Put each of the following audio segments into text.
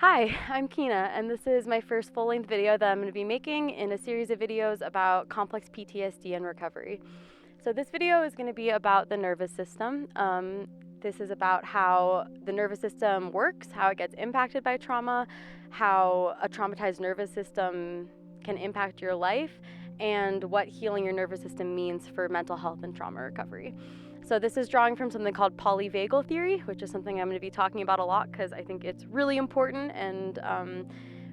Hi, I'm Kina, and this is my first full-length video that I'm going to be making in a series of videos about complex PTSD and recovery. So this video is going to be about the nervous system. This is about how the nervous system works, how it gets impacted by trauma, how a traumatized nervous system can impact your life, and what healing your nervous system means for mental health and trauma recovery. So this is drawing from something called polyvagal theory, which is something I'm going to be talking about a lot because I think it's really important and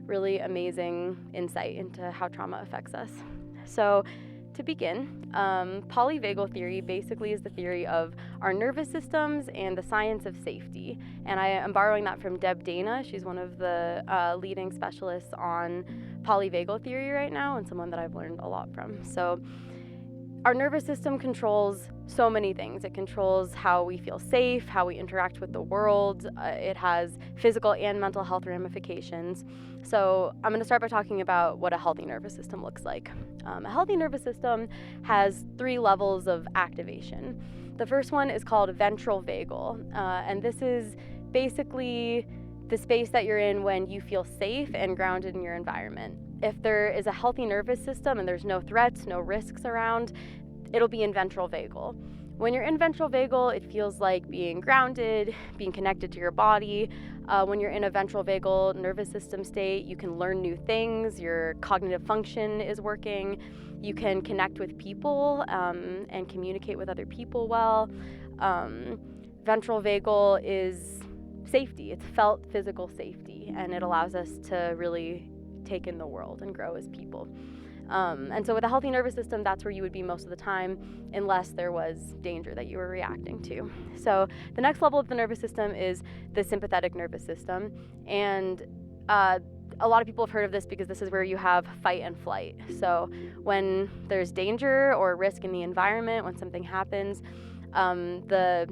really amazing insight into how trauma affects us. So to begin, polyvagal theory basically is the theory of our nervous systems and the science of safety. And I am borrowing that from Deb Dana. She's one of the leading specialists on polyvagal theory right now and someone that I've learned a lot from. So our nervous system controls so many things. It controls how we feel safe, how we interact with the world. It has physical and mental health ramifications. So I'm going to start by talking about what a healthy nervous system looks like. A healthy nervous system has 3 levels of activation. The first one is called ventral vagal, and this is basically the space that you're in when you feel safe and grounded in your environment. If there is a healthy nervous system and there's no threats, no risks around, it'll be in ventral vagal. When you're in ventral vagal, it feels like being grounded, being connected to your body. When you're in a ventral vagal nervous system state, you can learn new things, your cognitive function is working, you can connect with people and communicate with other people well. Ventral vagal is safety, it's felt physical safety, and it allows us to really take in the world and grow as people. And so with a healthy nervous system, that's where you would be most of the time, unless there was danger that you were reacting to. So the next level of the nervous system is the sympathetic nervous system. And a lot of people have heard of this because this is where you have fight and flight. So when there's danger or risk in the environment, when something happens, the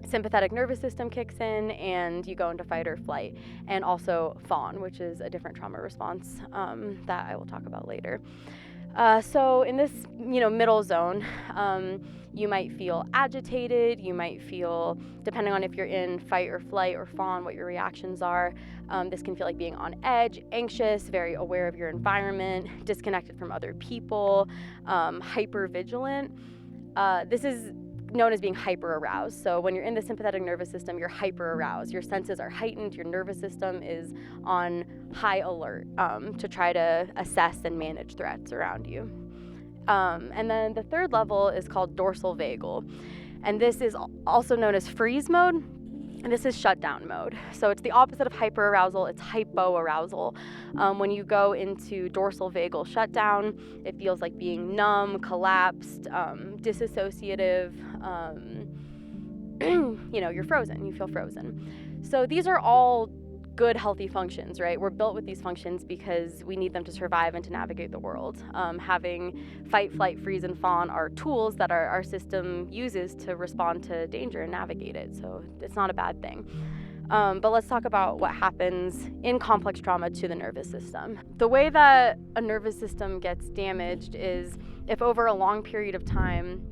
sympathetic nervous system kicks in and you go into fight or flight, and also fawn, which is a different trauma response that I will talk about later. So in this middle zone, you might feel agitated, you might feel, depending on if you're in fight or flight or fawn, what your reactions are. This can feel like being on edge, anxious, very aware of your environment, disconnected from other people, hyper-vigilant. This is known as being hyper-aroused. So when you're in the sympathetic nervous system, you're hyper-aroused. Your senses are heightened. Your nervous system is on high alert to try to assess and manage threats around you. And then the third level is called dorsal vagal. And this is also known as freeze mode. And this is shutdown mode. So it's the opposite of hyperarousal, it's hypoarousal. When you go into dorsal vagal shutdown, it feels like being numb, collapsed, disassociative. You're frozen, you feel frozen. So these are all good, healthy functions, right? We're built with these functions because we need them to survive and to navigate the world. Having fight, flight, freeze, and fawn are tools that our system uses to respond to danger and navigate it. So it's not a bad thing. But let's talk about what happens in complex trauma to the nervous system. The way that a nervous system gets damaged is if over a long period of time,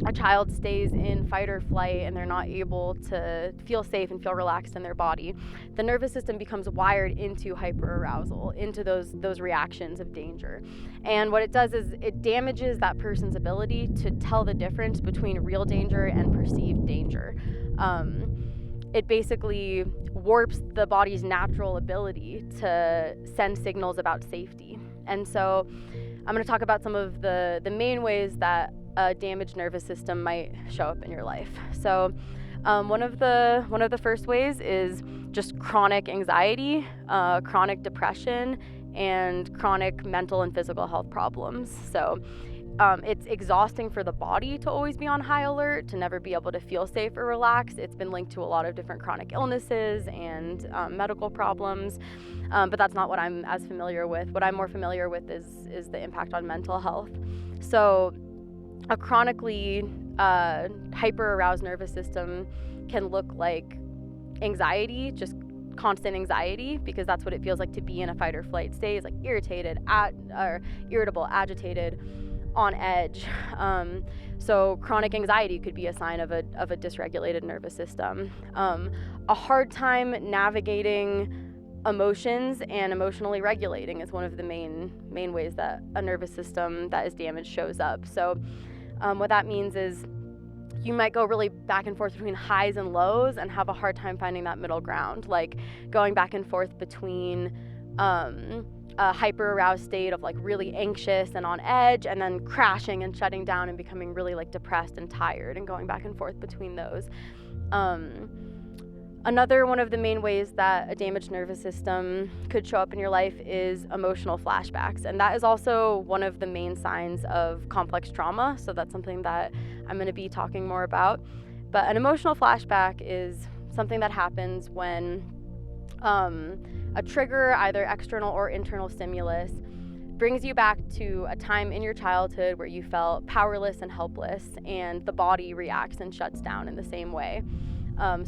a child stays in fight or flight and they're not able to feel safe and feel relaxed in their body, the nervous system becomes wired into hyperarousal, into those reactions of danger. And what it does is it damages that person's ability to tell the difference between real danger and perceived danger. It basically warps the body's natural ability to send signals about safety. And so I'm going to talk about some of the main ways that a damaged nervous system might show up in your life. So one of the first ways is just chronic anxiety, chronic depression, and chronic mental and physical health problems. So it's exhausting for the body to always be on high alert, to never be able to feel safe or relaxed. It's been linked to a lot of different chronic illnesses and medical problems, but that's not what I'm as familiar with. What I'm more familiar with is the impact on mental health. So a chronically hyper-aroused nervous system can look like anxiety, just constant anxiety, because that's what it feels like to be in a fight or flight state. It's like irritated, or irritable, agitated, on edge. So chronic anxiety could be a sign of a dysregulated nervous system. A hard time navigating emotions, and emotionally regulating is one of the main ways that a nervous system that is damaged shows up. So what that means is you might go really back and forth between highs and lows and have a hard time finding that middle ground, like going back and forth between a hyper aroused state of like really anxious and on edge, and then crashing and shutting down and becoming really like depressed and tired, and going back and forth between those. Another one of the main ways that a damaged nervous system could show up in your life is emotional flashbacks. And that is also one of the main signs of complex trauma. So that's something that I'm going to be talking more about. But an emotional flashback is something that happens when a trigger, either external or internal stimulus, brings you back to a time in your childhood where you felt powerless and helpless, and the body reacts and shuts down in the same way.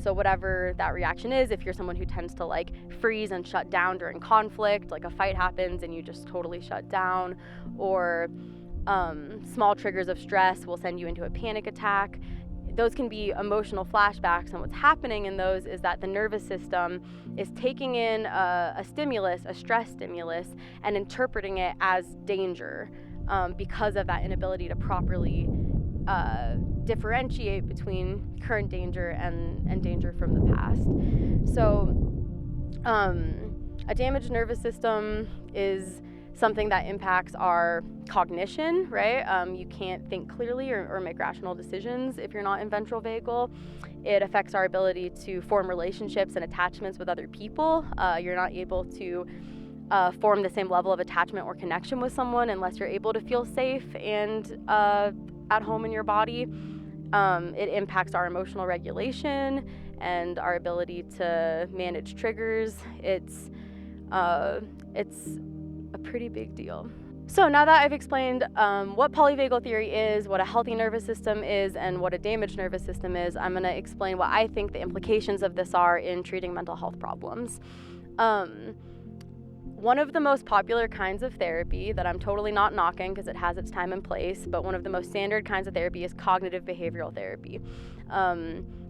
So whatever that reaction is, if you're someone who tends to like freeze and shut down during conflict, like a fight happens and you just totally shut down, or small triggers of stress will send you into a panic attack, those can be emotional flashbacks. And what's happening in those is that the nervous system is taking in a stimulus, a stress stimulus, and interpreting it as danger because of that inability to properly differentiate between current danger and danger from the past. So a damaged nervous system is something that impacts our cognition, right? You can't think clearly or make rational decisions if you're not in ventral vagal. It affects our ability to form relationships and attachments with other people. You're not able to form the same level of attachment or connection with someone unless you're able to feel safe and at home in your body. It impacts our emotional regulation and our ability to manage triggers. It's a pretty big deal. So now that I've explained what polyvagal theory is, what a healthy nervous system is, and what a damaged nervous system is, I'm going to explain what I think the implications of this are in treating mental health problems. One of the most popular kinds of therapy that I'm totally not knocking because it has its time and place, but one of the most standard kinds of therapy is cognitive behavioral therapy.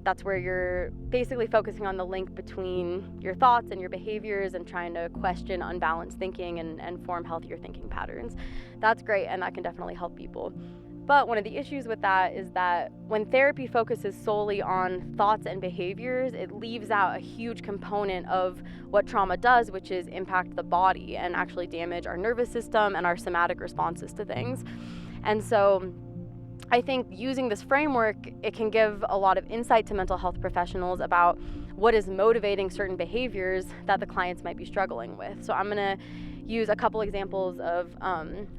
That's where you're basically focusing on the link between your thoughts and your behaviors and trying to question unbalanced thinking and form healthier thinking patterns. That's great, and that can definitely help people. But one of the issues with that is that when therapy focuses solely on thoughts and behaviors, it leaves out a huge component of what trauma does, which is impact the body and actually damage our nervous system and our somatic responses to things. And so I think using this framework, it can give a lot of insight to mental health professionals about what is motivating certain behaviors that the clients might be struggling with. So I'm going to use a couple examples of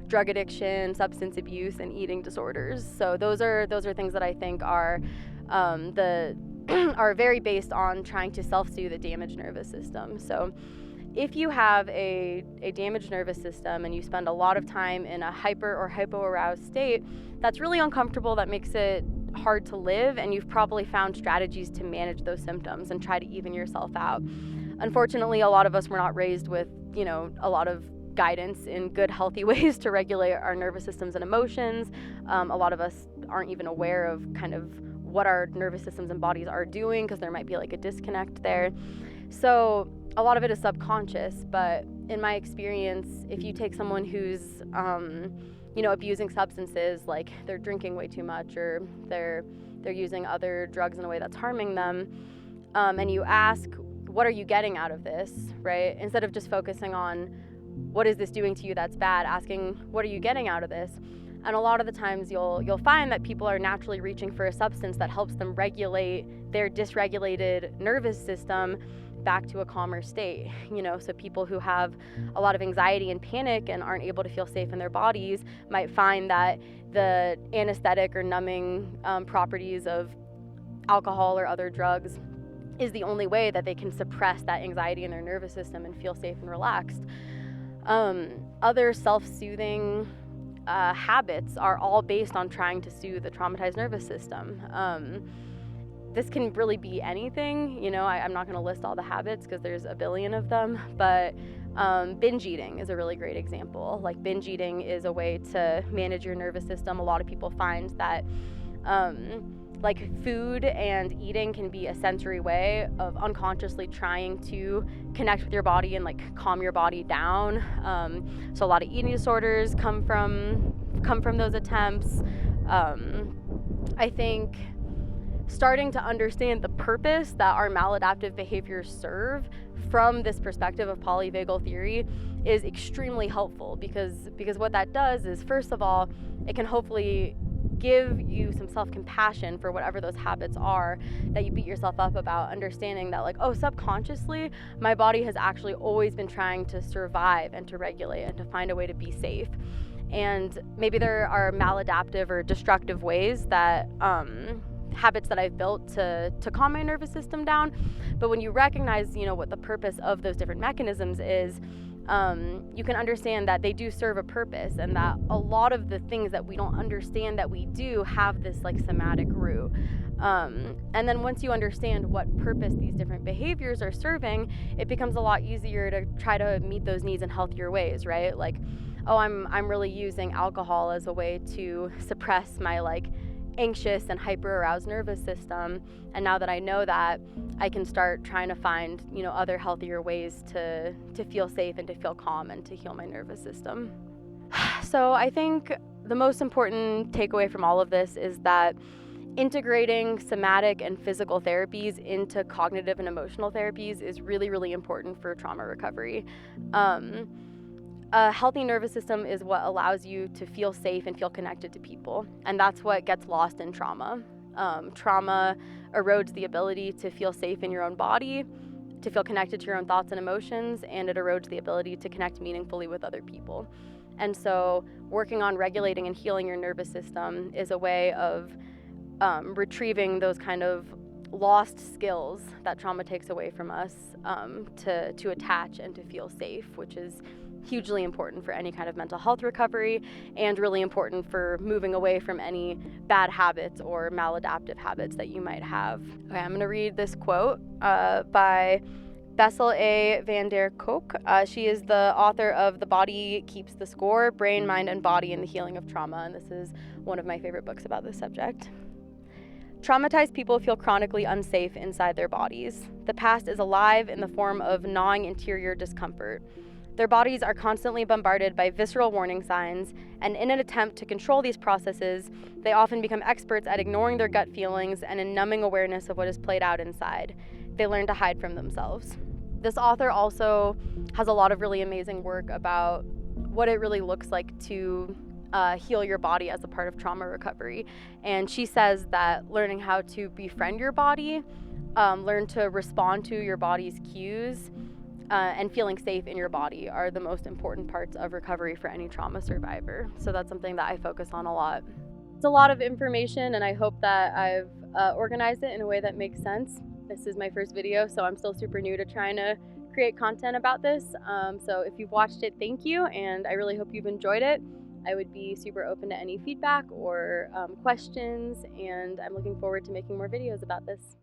drug addiction, substance abuse, and eating disorders. So those are things that I think are are very based on trying to self-soothe the damaged nervous system. So if you have a damaged nervous system and you spend a lot of time in a hyper or hypo-aroused state, that's really uncomfortable, that makes it hard to live, and you've probably found strategies to manage those symptoms and try to even yourself out. Unfortunately, a lot of us were not raised with, a lot of guidance in good, healthy ways to regulate our nervous systems and emotions. A lot of us aren't even aware of kind of what our nervous systems and bodies are doing because there might be like a disconnect there. So a lot of it is subconscious, but in my experience, if you take someone who's, abusing substances, like they're drinking way too much or they're using other drugs in a way that's harming them, and you ask, what are you getting out of this, right? Instead of just focusing on what is this doing to you that's bad, asking, what are you getting out of this? And a lot of the times you'll find that people are naturally reaching for a substance that helps them regulate their dysregulated nervous system back to a calmer state. So people who have a lot of anxiety and panic and aren't able to feel safe in their bodies might find that the anesthetic or numbing properties of alcohol or other drugs is the only way that they can suppress that anxiety in their nervous system and feel safe and relaxed. Other self-soothing habits are all based on trying to soothe the traumatized nervous system. This can really be anything, I'm not going to list all the habits because there's a billion of them, but binge eating is a really great example. Like binge eating is a way to manage your nervous system. A lot of people find that like food and eating can be a sensory way of unconsciously trying to connect with your body and like calm your body down. So a lot of eating disorders come from those attempts. I think starting to understand the purpose that our maladaptive behaviors serve from this perspective of polyvagal theory is extremely helpful, because what that does is, first of all, it can hopefully give you some self-compassion for whatever those habits are that you beat yourself up about, understanding that like, oh, subconsciously my body has actually always been trying to survive and to regulate and to find a way to be safe. And maybe there are maladaptive or destructive ways that habits that I've built to calm my nervous system down. But when you recognize, what the purpose of those different mechanisms is, you can understand that they do serve a purpose, and that a lot of the things that we don't understand that we do have this like somatic root. And then once you understand what purpose these different behaviors are serving, it becomes a lot easier to try to meet those needs in healthier ways, right? Like, oh, I'm really using alcohol as a way to suppress my like anxious and hyper aroused nervous system, and now that I know that, I can start trying to find other healthier ways to feel safe and to feel calm and to heal my nervous system. So I think the most important takeaway from all of this is that integrating somatic and physical therapies into cognitive and emotional therapies is really, really important for trauma recovery. A healthy nervous system is what allows you to feel safe and feel connected to people, and that's what gets lost in trauma. Trauma erodes the ability to feel safe in your own body, to feel connected to your own thoughts and emotions, and it erodes the ability to connect meaningfully with other people. And so working on regulating and healing your nervous system is a way of retrieving those kind of lost skills that trauma takes away from us, to attach and to feel safe, which is hugely important for any kind of mental health recovery, and really important for moving away from any bad habits or maladaptive habits that you might have. Okay, I'm going to read this quote by Bessel A. van der Kolk. She is the author of The Body Keeps the Score, Brain, Mind, and Body in the Healing of Trauma, and this is one of my favorite books about this subject. Traumatized people feel chronically unsafe inside their bodies. The past is alive in the form of gnawing interior discomfort. Their bodies are constantly bombarded by visceral warning signs, and in an attempt to control these processes, they often become experts at ignoring their gut feelings and in numbing awareness of what is played out inside. They learn to hide from themselves. This author also has a lot of really amazing work about what it really looks like to heal your body as a part of trauma recovery. And she says that learning how to befriend your body, learn to respond to your body's cues, and feeling safe in your body are the most important parts of recovery for any trauma survivor. So that's something that I focus on a lot. It's a lot of information, and I hope that I've organized it in a way that makes sense. This is my first video, so I'm still super new to trying to create content about this. So if you've watched it, thank you, and I really hope you've enjoyed it. I would be super open to any feedback or questions, and I'm looking forward to making more videos about this.